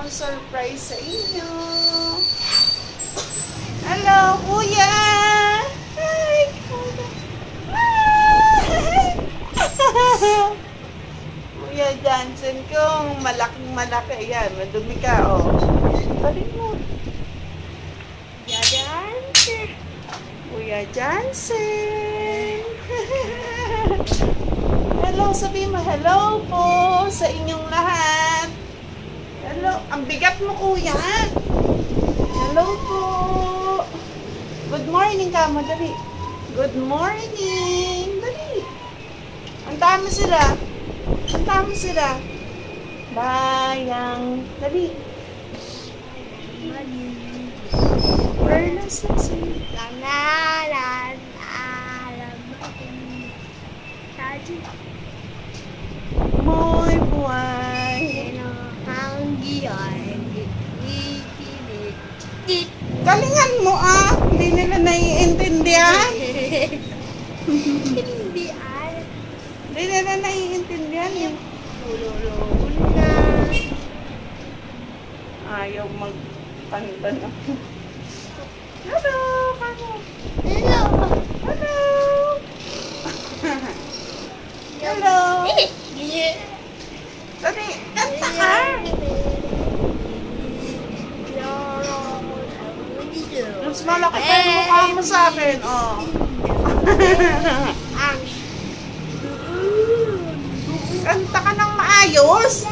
akong surprise sa inyo. Hello, kuya! Hi, kuya! Hi! Kuya Johnson kong malaking malaki. Ayan, madumi ka, oh. Balik mo. Kuya Johnson. Kuya Johnson. Hello, sabi mo, hello po sa inyong lahat. Hello, ang bigat mo, kuya. Hello po. Good morning ka mo, dali. Good morning. Dali. Ang dami sila. Ang dami sila. Bayang. Dali. Where na sila? Moy buhay. Galingan mo ah. Hindi nila naiintindihan. Hindi nila naiintindihan yung ayaw magkanta na. Hello, kamo. Hello. Hello. Hello. Dali, kanta ka. Mas malaki pa yung mukha mo sa akin, oh. Kanta ka ng maayos.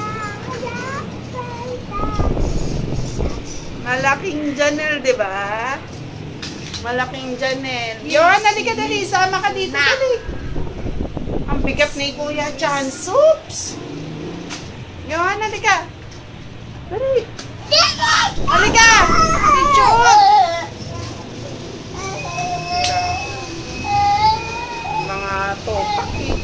Malaking Janelle, di ba? Malaking Janelle. Yon, halika dali. Sama ka dito, dali. Ang bigat ni Kuya Chan. Soups. Yon, halika. Dali. Halika. Pichot. Mga topak eh.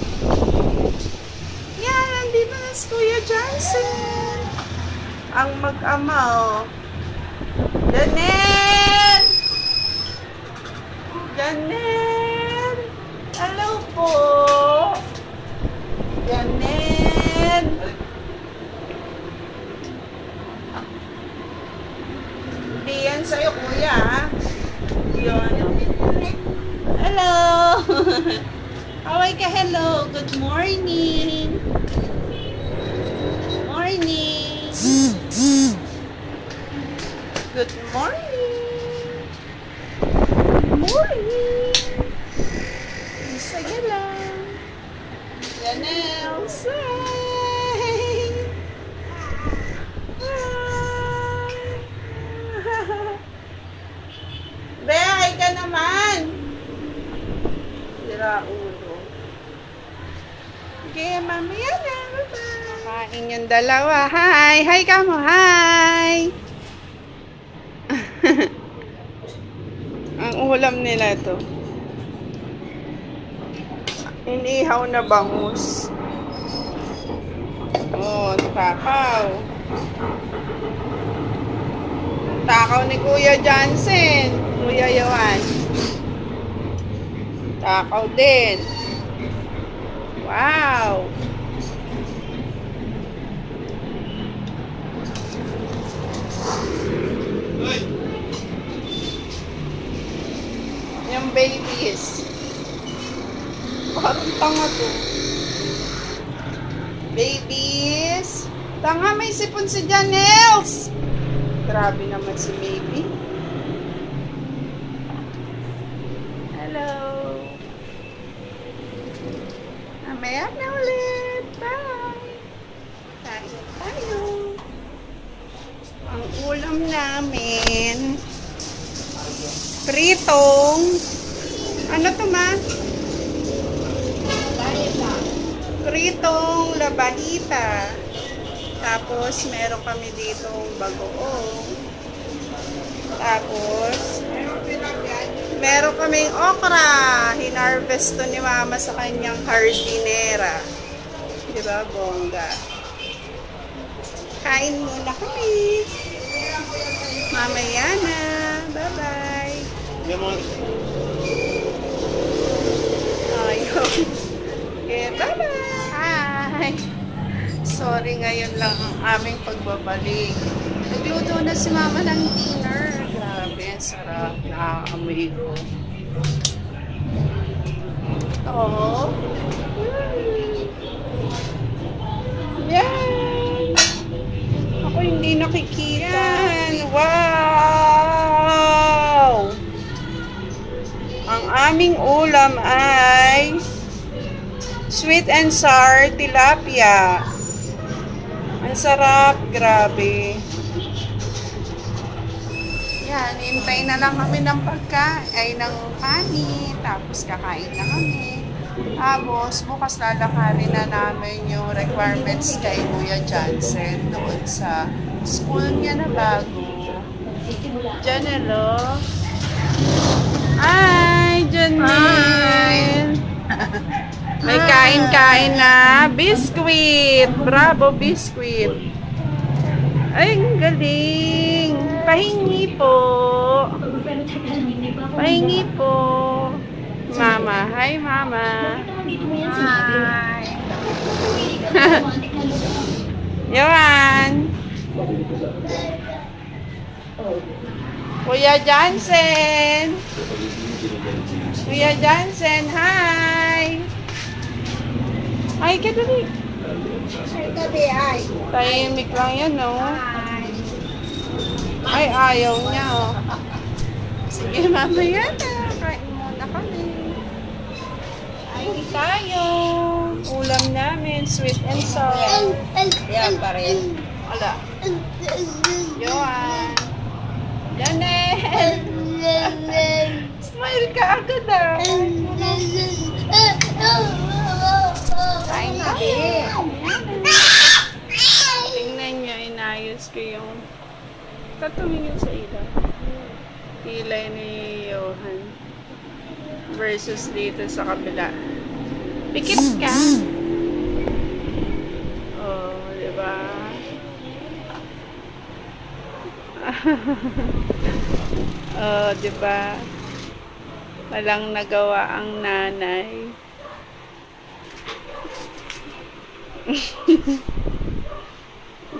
Yan, nandito na si Kuya Johnson. Ang mag-ama, oh. Janelle! Janelle! Hello po! Janelle! Hindi yan sa'yo, kuya, ha? Yun. Hello! Kaway ka, hello! Good morning! Morning! Good morning! Good morning! Sige lang! Janelle, say! Behay ka naman! Sira ulo. Okay, mamaya na. Bye-bye! Kain yung dalawa. Hi! Hi ka mo! Hi! Ang ulam nila to. Inihaw na bangus. Oh, takaw. Takaw ni Kuya Johnson. Kuya Yohan. Takaw din. Wow. Yung babies. Parang tanga to. Babies. Tanga, may sipon si Janelles. Grabe naman si baby. Hello. Mamaya na ulit. Bye. Tayo tayo. Ang ulam namin. Pritong. Ano to, ma? Pritong labahita. Tapos, meron kami ditong bagoong. Tapos, meron kaming okra. Hinarvest to ni mama sa kanyang hardinera. Diba, bongga? Kain muna kami. Mamaya na. Bye-bye. Ayun. Okay, bye-bye. Hi. Sorry, ngayon lang ang aming pagbabalik. Nagluto na si Mama ng dinner. Grabe, ang sarap. Nakakamoy ko. Oh. Yan. Ako hindi nakikita. Yan. Wow! Ang aming ulam ay sweet and sour tilapia. Ang sarap. Grabe. Yan. Hintay na lang kami ng ng kanin. Tapos kakain na kami. Tapos, bukas lalakarin na namin yung requirements kay Kuya Johnson doon sa school niya na bago. Diyan, hello. Hi, Janine. May kain-kain na. Biscuit. Bravo, biscuit. Ay, ang galing. Pahingi po. Pahingi po. Mama. Hi, Mama. Hi. Yohan. Kuya Johnson. Kuya Johnson, hi. Ay, kadali. Tahimik lang yan, no? Ay, ayaw niya, oh. Sige, mamaya na. Kain muna kami. Kain tayo. Ulam namin, sweet and sour. Yan pa rin. Wala. Yohan. Janelle. Smile ka agad, ah. Kain tayo. Tingnan niyo, inayos ko yung tatumingin sa ilaw. Kilay ni Johan versus dito sa kabila. Pikit ka. Oh, diba? Oh, diba? Walang nagawa ang nanay.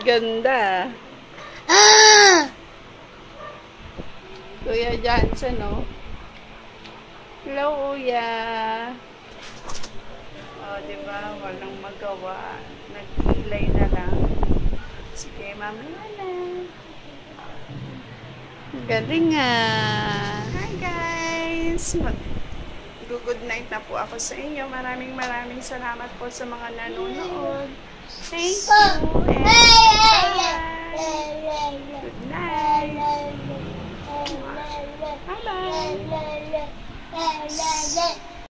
Ganda. Kuya Johnson, oh. Hello, Kuya. Oh, diba? Walang magawa. Nagkilay na lang. Sige, mamaya na. Galing nga. Hi, guys. Good night na po ako sa inyo. Maraming salamat po sa mga nanonood. Thank you. And bye. Good night. Bye-bye.